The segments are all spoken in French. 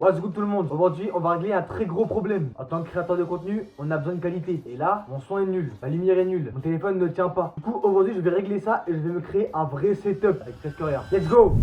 What's good tout le monde. Aujourd'hui, on va régler un très gros problème. En tant que créateur de contenu, on a besoin de qualité. Et là, mon son est nul, ma lumière est nulle, mon téléphone ne tient pas. Du coup, aujourd'hui, je vais régler ça et je vais me créer un vrai setup avec presque rien. Let's go!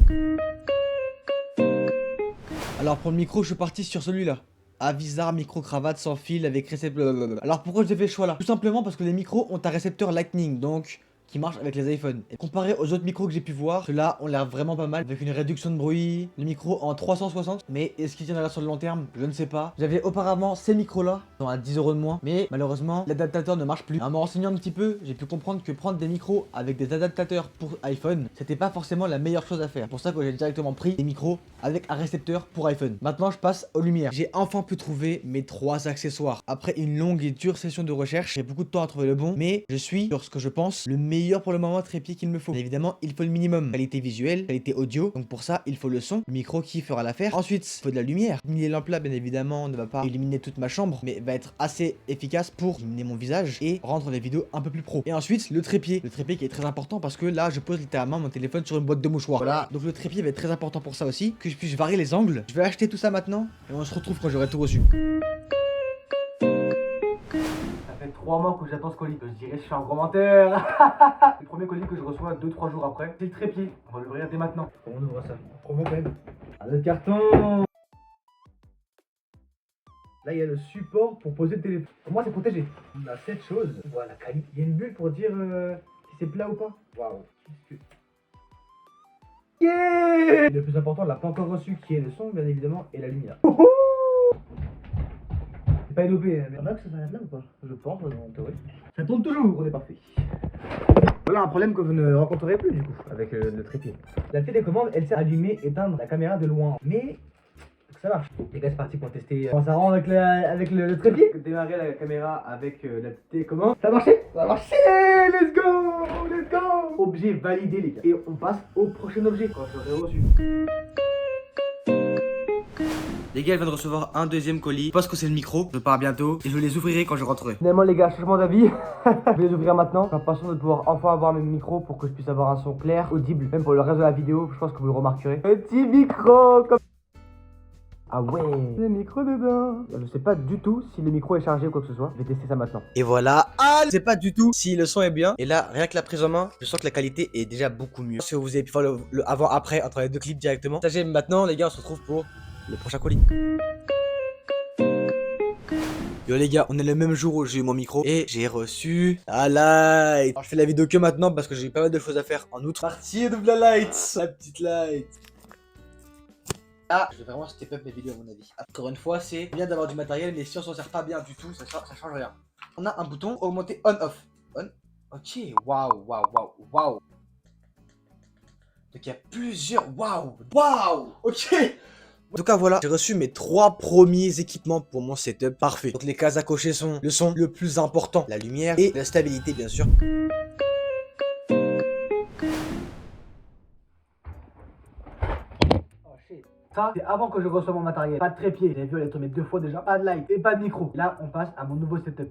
Alors pour le micro, je suis parti sur celui-là. Avisar micro cravate sans fil avec récepteur. Alors pourquoi j'ai fait ce choix là? Tout simplement parce que les micros ont un récepteur Lightning, donc qui marche avec les iPhones. Et comparé aux autres micros que j'ai pu voir, ceux-là ont l'air vraiment pas mal, avec une réduction de bruit, le micro en 360. Mais est-ce qu'il tiendra sur le long terme? Je ne sais pas. J'avais auparavant ces micros-là, ils sont à 10 € de moins, mais malheureusement, l'adaptateur ne marche plus. En me renseignant un petit peu, j'ai pu comprendre que prendre des micros avec des adaptateurs pour iPhone, c'était pas forcément la meilleure chose à faire. C'est pour ça que j'ai directement pris des micros avec un récepteur pour iPhone. Maintenant, je passe aux lumières. J'ai enfin pu trouver mes 3 accessoires. Après une longue et dure session de recherche, j'ai beaucoup de temps à trouver le bon, mais je suis sur ce que je pense le meilleur pour le moment trépied qu'il me faut. Bien évidemment, il faut le minimum. Qualité visuelle, qualité audio. Donc pour ça, il faut le son, le micro qui fera l'affaire. Ensuite, il faut de la lumière. Les lampes là, bien évidemment, ne va pas illuminer toute ma chambre, mais va être assez efficace pour illuminer mon visage et rendre les vidéos un peu plus pro. Et ensuite, le trépied. Le trépied qui est très important parce que là, je pose littéralement mon téléphone sur une boîte de mouchoirs. Voilà. Donc le trépied va être très important pour ça aussi, que je puisse varier les angles. Je vais acheter tout ça maintenant et on se retrouve quand j'aurai tout reçu. Ça fait 3 mois que j'attends ce colis. Je dirais, je suis un gros menteur. Le premier colis que je reçois 2-3 jours après, c'est le trépied. On va l'ouvrir dès maintenant. Comment on ouvre ça? Promo quand même. Un autre carton. Là, il y a le support pour poser le téléphone. Pour moi, c'est protégé. On a cette chose. Voilà, qualité. Il y a une bulle pour dire si c'est plat ou pas. Waouh. Yeah! Le plus important, on l'a pas encore reçu, qui est le son, bien évidemment, et la lumière. C'est pas édopé, mais on a que ça s'arrête là ou pas? Je pense, en théorie. Ça tourne toujours, on est parfait. Voilà un problème que vous ne rencontrerez plus du coup avec le trépied. La télécommande, elle sert à allumer, éteindre la caméra de loin. Mais ça marche. Les gars, c'est parti pour tester comment ça rend avec, le trépied. Démarrer la caméra avec la télécommande. Ça a marché? Ça a marché! Let's go! Let's go! Objet validé, les gars. Et on passe au prochain objet quand je l'aurai reçu. Les gars, ils viennent de recevoir un deuxième colis. Je pense que c'est le micro. Je pars bientôt et je les ouvrirai quand je rentrerai. Finalement les gars, changement d'avis. Je vais les ouvrir maintenant. J'ai l'impression de pouvoir enfin avoir mes micros pour que je puisse avoir un son clair, audible. Même pour le reste de la vidéo, je pense que vous le remarquerez. Petit micro comme... Ah ouais, le micro dedans. Je sais pas du tout si le micro est chargé ou quoi que ce soit. Je vais tester ça maintenant. Et voilà. Ah, je sais pas du tout si le son est bien. Et là, rien que la prise en main, je sens que la qualité est déjà beaucoup mieux. Si vous avez pu voir le avant-après entre les deux clips directement. Sachez maintenant, les gars, on se retrouve pour le prochain colis. Yo les gars, on est le même jour où j'ai eu mon micro et j'ai reçu la light. Alors je fais la vidéo que maintenant parce que j'ai pas mal de choses à faire en outre. Parti, double la light, la petite light. Ah, je vais vraiment step up mes vidéos à mon avis. Encore une fois, c'est bien d'avoir du matériel, mais si on s'en sert pas bien du tout, ça change rien. On a un bouton augmenter on-off. On. Ok, waouh, waouh, waouh, waouh. Donc il y a plusieurs. Waouh, waouh, ok. En tout cas voilà, j'ai reçu mes 3 premiers équipements pour mon setup parfait. Donc les cases à cocher sont le son le plus important, la lumière et la stabilité bien sûr. Ça, c'est avant que je reçoive mon matériel. Pas de trépied, vous avez vu, elle est tombée 2 fois déjà. Pas de light et pas de micro. Là, on passe à mon nouveau setup.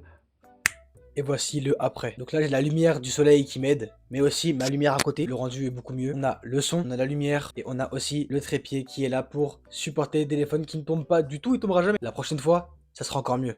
Et voici le après. Donc là j'ai la lumière du soleil qui m'aide, mais aussi ma lumière à côté. Le rendu est beaucoup mieux. On a le son, on a la lumière et on a aussi le trépied qui est là pour supporter les téléphones qui ne tombent pas du tout, il tombera jamais. La prochaine fois, ça sera encore mieux.